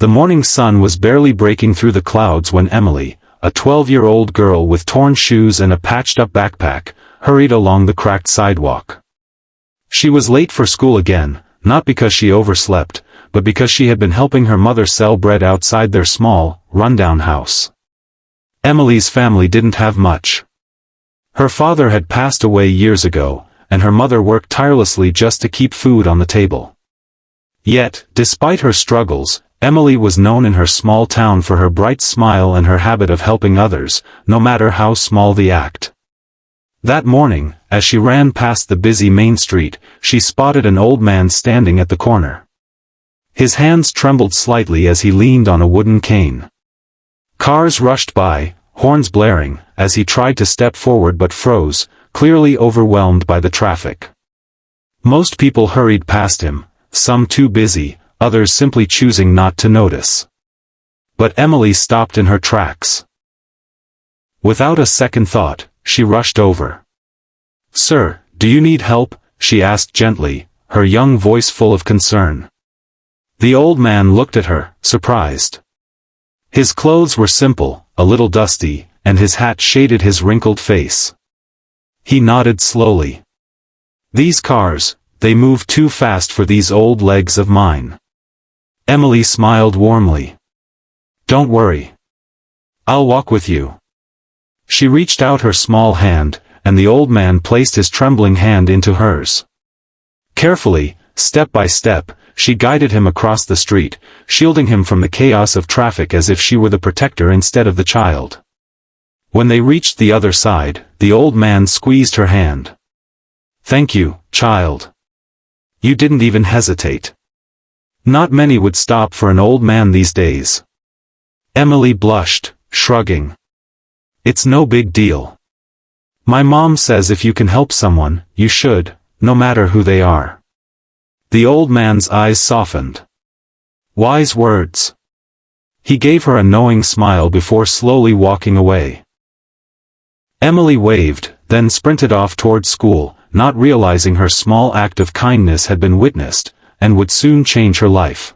The morning sun was barely breaking through the clouds when Emily, a 12-year-old girl with torn shoes and a patched-up backpack, hurried along the cracked sidewalk. She was late for school again, not because she overslept, but because she had been helping her mother sell bread outside their small, run-down house. Emily's family didn't have much. Her father had passed away years ago, and her mother worked tirelessly just to keep food on the table. Yet, despite her struggles, Emily was known in her small town for her bright smile and her habit of helping others, no matter how small the act. That morning, as she ran past the busy main street, she spotted an old man standing at the corner. His hands trembled slightly as he leaned on a wooden cane. Cars rushed by, horns blaring, as he tried to step forward but froze, clearly overwhelmed by the traffic. Most people hurried past him, some too busy, others simply choosing not to notice. But Emily stopped in her tracks. Without a second thought, she rushed over. "Sir, do you need help?" she asked gently, her young voice full of concern. The old man looked at her, surprised. His clothes were simple, a little dusty, and his hat shaded his wrinkled face. He nodded slowly. "These cars, they move too fast for these old legs of mine." Emily smiled warmly. "Don't worry. I'll walk with you." She reached out her small hand, and the old man placed his trembling hand into hers. Carefully, step by step, she guided him across the street, shielding him from the chaos of traffic as if she were the protector instead of the child. When they reached the other side, the old man squeezed her hand. "Thank you, child. You didn't even hesitate." Not many would stop for an old man these days. Emily blushed, shrugging. "It's no big deal. My mom says if you can help someone, you should, no matter who they are." The old man's eyes softened. Wise words. He gave her a knowing smile before slowly walking away. Emily waved, then sprinted off toward school, not realizing her small act of kindness had been witnessed, and would soon change her life.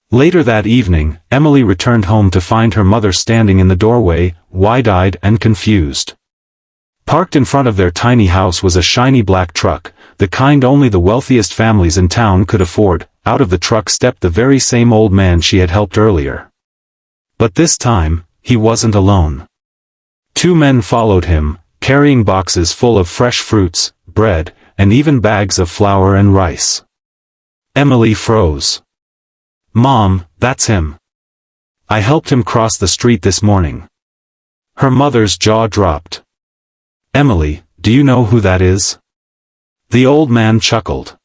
Later that evening, Emily returned home to find her mother standing in the doorway, wide-eyed and confused. Parked in front of their tiny house was a shiny black truck, the kind only the wealthiest families in town could afford. Out of the truck stepped the very same old man she had helped earlier. But this time, he wasn't alone. Two men followed him, carrying boxes full of fresh fruits, bread, and even bags of flour and rice. Emily froze. "Mom, that's him. I helped him cross the street this morning." Her mother's jaw dropped. "Emily, do you know who that is?" The old man chuckled.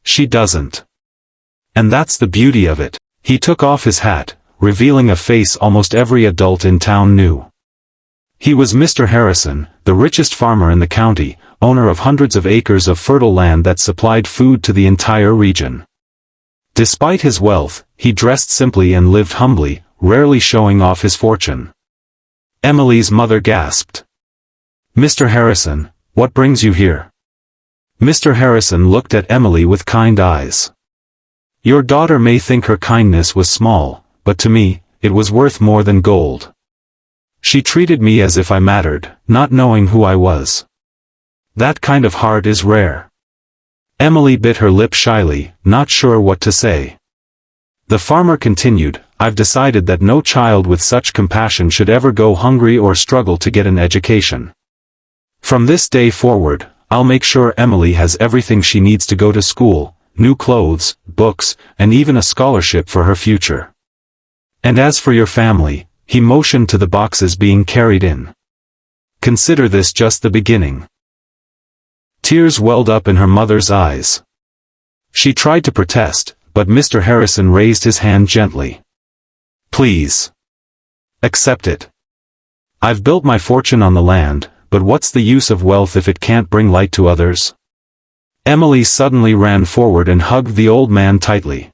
"She doesn't. And that's the beauty of it." He took off his hat, revealing a face almost every adult in town knew. He was Mr. Harrison, the richest farmer in the county, owner of hundreds of acres of fertile land that supplied food to the entire region. Despite his wealth, he dressed simply and lived humbly, rarely showing off his fortune. Emily's mother gasped. "Mr. Harrison, what brings you here?" Mr. Harrison looked at Emily with kind eyes. "Your daughter may think her kindness was small, but to me, it was worth more than gold. She treated me as if I mattered, not knowing who I was. That kind of heart is rare." Emily bit her lip shyly, not sure what to say. The farmer continued, "I've decided that no child with such compassion should ever go hungry or struggle to get an education. From this day forward, I'll make sure Emily has everything she needs to go to school, new clothes, books, and even a scholarship for her future. And as for your family," he motioned to the boxes being carried in. "Consider this just the beginning." Tears welled up in her mother's eyes. She tried to protest, but Mr. Harrison raised his hand gently. "Please. Accept it. I've built my fortune on the land, but what's the use of wealth if it can't bring light to others?" Emily suddenly ran forward and hugged the old man tightly.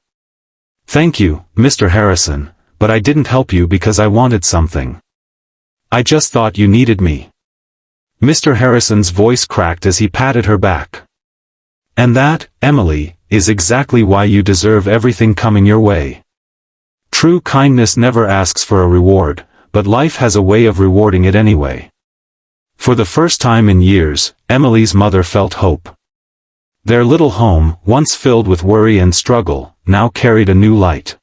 "Thank you, Mr. Harrison, but I didn't help you because I wanted something. I just thought you needed me." Mr. Harrison's voice cracked as he patted her back. "And that, Emily, is exactly why you deserve everything coming your way. True kindness never asks for a reward, but life has a way of rewarding it anyway. For the first time in years, Emily's mother felt hope. Their little home, once filled with worry and struggle, now carried a new light.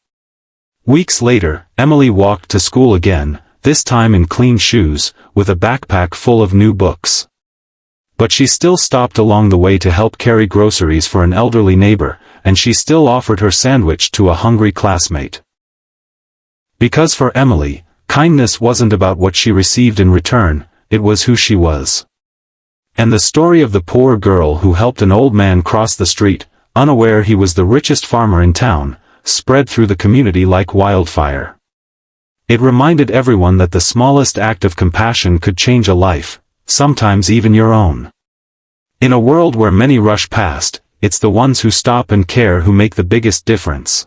Weeks later, Emily walked to school again, this time in clean shoes, with a backpack full of new books. But she still stopped along the way to help carry groceries for an elderly neighbor, and she still offered her sandwich to a hungry classmate. Because for Emily, kindness wasn't about what she received in return, it was who she was. And the story of the poor girl who helped an old man cross the street, unaware he was the richest farmer in town, spread through the community like wildfire. It reminded everyone that the smallest act of compassion could change a life, sometimes even your own. In a world where many rush past, it's the ones who stop and care who make the biggest difference.